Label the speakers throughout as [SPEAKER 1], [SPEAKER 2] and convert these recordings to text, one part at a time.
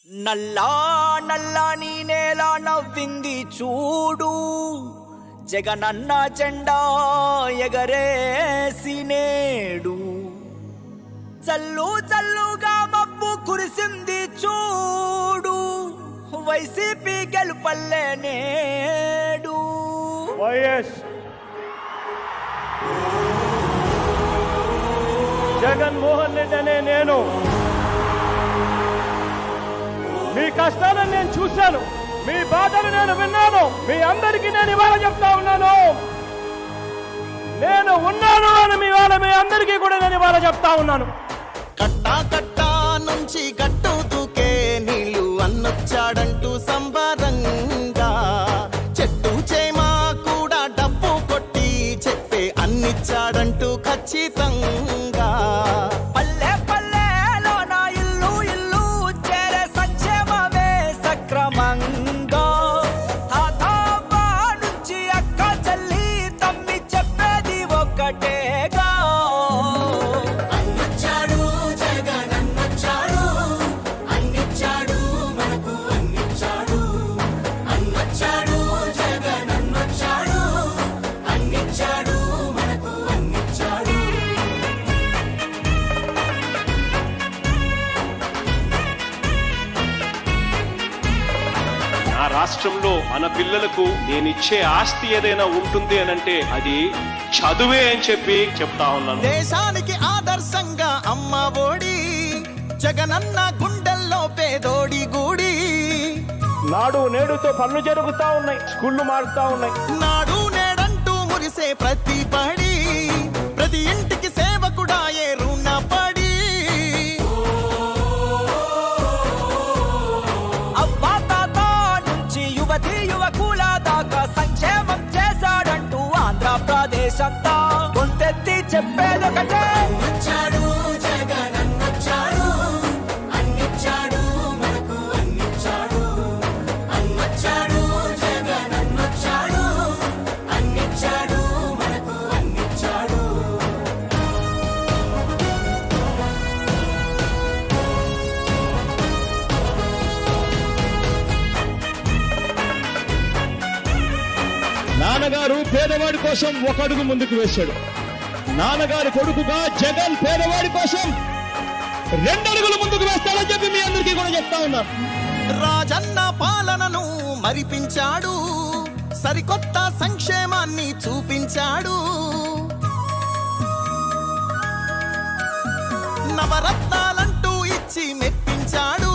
[SPEAKER 1] నల్లా నల్లని నేల నవ్వింది చూడు, జగనన్న జెండా ఎగరేసి నేడు. చల్లు చల్లుగా మబ్బు కురిసింది చూడు, వైసీపీ గెలుపల్లే నేడు.
[SPEAKER 2] వైఎస్ జగన్మోహన్ రెడ్డి అనే నేను మీ కష్టాలను నేను చూశాను, మీ బాధలు నేను విన్నాను. మీ అందరికీ నేను ఇవాళ చెప్తా ఉన్నాను, నేను ఉన్నాను అని మీ అందరికీ కూడా నేను ఇవాళ చెప్తా ఉన్నాను.
[SPEAKER 3] కట్టా కట్టా నుంచి గట్టు తూకే నీళ్లు అన్నొచ్చాడంటూ సంబరంగా, చెట్టు చేమా కూడా డబ్బు కొట్టి చెప్పే అన్నిచ్చాడంటూ ఖచ్చితంగా.
[SPEAKER 1] పల్లె పల్లెలో నా ఇల్లు ఇల్లు చేరే సంక్షేమమే సక్రమంగా. తాతవ్వ నుంచి అక్క చెల్లి తమ్మి చెప్పేది ఒక్కటేగా.
[SPEAKER 3] అన్నొచ్చాడు జగన్ అన్నొచ్చాడు, అన్నిచ్చాడు మనకు అన్నిచ్చాడు. అన్నొచ్చాడు జగన్ అన్నొచ్చాడు, అన్నిచ్చాడు మనకు అన్నిచ్చాడు.
[SPEAKER 2] నా రాష్ట్రంలో మన పిల్లలకు నేనిచ్చే ఆస్తి ఏదైనా ఉంటుంది అనంటే అది చదువే అని చెప్పి చెప్తా ఉన్నాను.
[SPEAKER 3] దేశానికి ఆదర్శంగా అమ్మ ఒడి, జగనన్న గుండెల్లో పేదోడి గుడి.
[SPEAKER 2] నాడు నేడుతో పనులు జరుగుతా ఉన్నాయి, స్కూళ్లు మారుతా ఉన్నాయి.
[SPEAKER 3] నాడు నేడంటూ మురిసే ప్రతి పడి, ప్రతి ఇంటికి సేవకుడా ఏ రుణపడి.
[SPEAKER 1] అవ్వా తాత నుంచి యువతి యువకుల దాకా సంక్షేమం చేశాడంటూ ఆంధ్రప్రదేశ్ అంతా గొంతెత్తి చెప్పేదొకటే.
[SPEAKER 3] అన్నొచ్చాడు జగన్ అన్నొచ్చాడు, అన్నిచ్చాడు మనకు అన్నిచ్చాడు. అన్నొచ్చాడు జగన్ అన్నొచ్చాడు, అన్నిచ్చాడు మనకు అన్నిచ్చాడు.
[SPEAKER 4] నాన్నగారు పేదవాడి కోసం ఒక అడుగు ముందుకు వేశాడు. నాన్నగారి కొడుకుగా జగన్ పేదవాడి కోసం 2 అడుగులు ముందుకు వేస్తాడని చెప్పి మీ అందరికీ కూడా చెప్తా ఉన్నాను.
[SPEAKER 3] రాజన్న పాలనను మరిపించాడు, సరికొత్త సంక్షేమాన్ని చూపించాడు. నవరత్నాలంటూ ఇచ్చి మెప్పించాడు,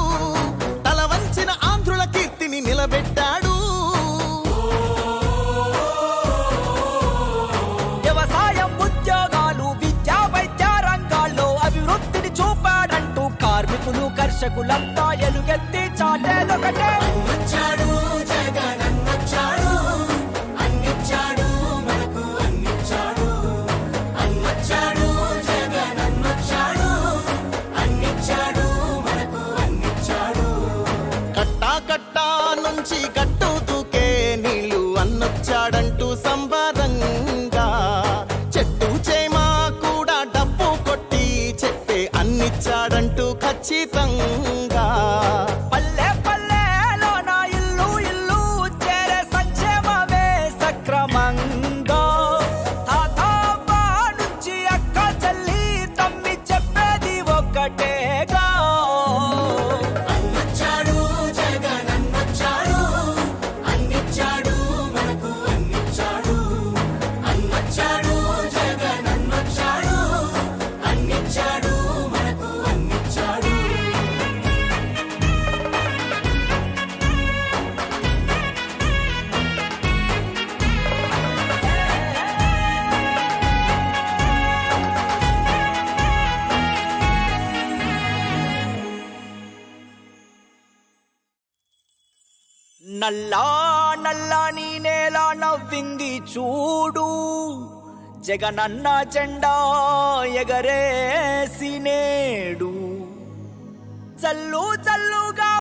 [SPEAKER 3] తల వంచిన ఆంధ్రుల కీర్తిని నిలబెట్టాడు.
[SPEAKER 1] వ్యవసాయం ఉద్యోగాలు విద్యా వైద్య రంగాల్లో అభివృద్ధిని చూపాడంటూ కార్మికులు కర్షకులంతా ఎలుగెత్తి చాటేదొకటే.
[SPEAKER 3] అన్నొచ్చాడు జగన్ అన్నొచ్చాడు, అన్నిచ్చాడు మనకు అన్నిచ్చాడు. అన్నొచ్చాడు జగన్ అన్నొచ్చాడు, అన్నిచ్చాడు మనకు అన్నిచ్చాడు. కట్టా కట్టా నుంచి గట్టు తూకే నీళ్లు అన్నొచ్చాడంటూ సంబరంగా, చెట్టు చేమా కూడా డబ్బు కొట్టి చెప్పే అన్నిచ్చాడంటూ ఖచ్చితంగా.
[SPEAKER 1] పల్లె పల్లెలో నా ఇల్లు ఇల్లు చేరే సంక్షేమమే సక్రమంగా. తాతవ్వ నుంచి అక్క చెల్లి తమ్మి చెప్పేది ఒక్కటేగా.
[SPEAKER 3] అన్నొచ్చాడు జగన్ అన్నొచ్చాడు, అన్నిచ్చాడు మనకు అన్నిచ్చాడు. అన్నొచ్చాడు జగన్ అన్నొచ్చాడు, అన్నిచ్చాడు మనకు అన్నిచ్చాడు.
[SPEAKER 1] నల్లా నల్లని నేల నవ్వింది చూడు, జగనన్న జెండా ఎగరేసి నేడు. చల్లు చల్లుగా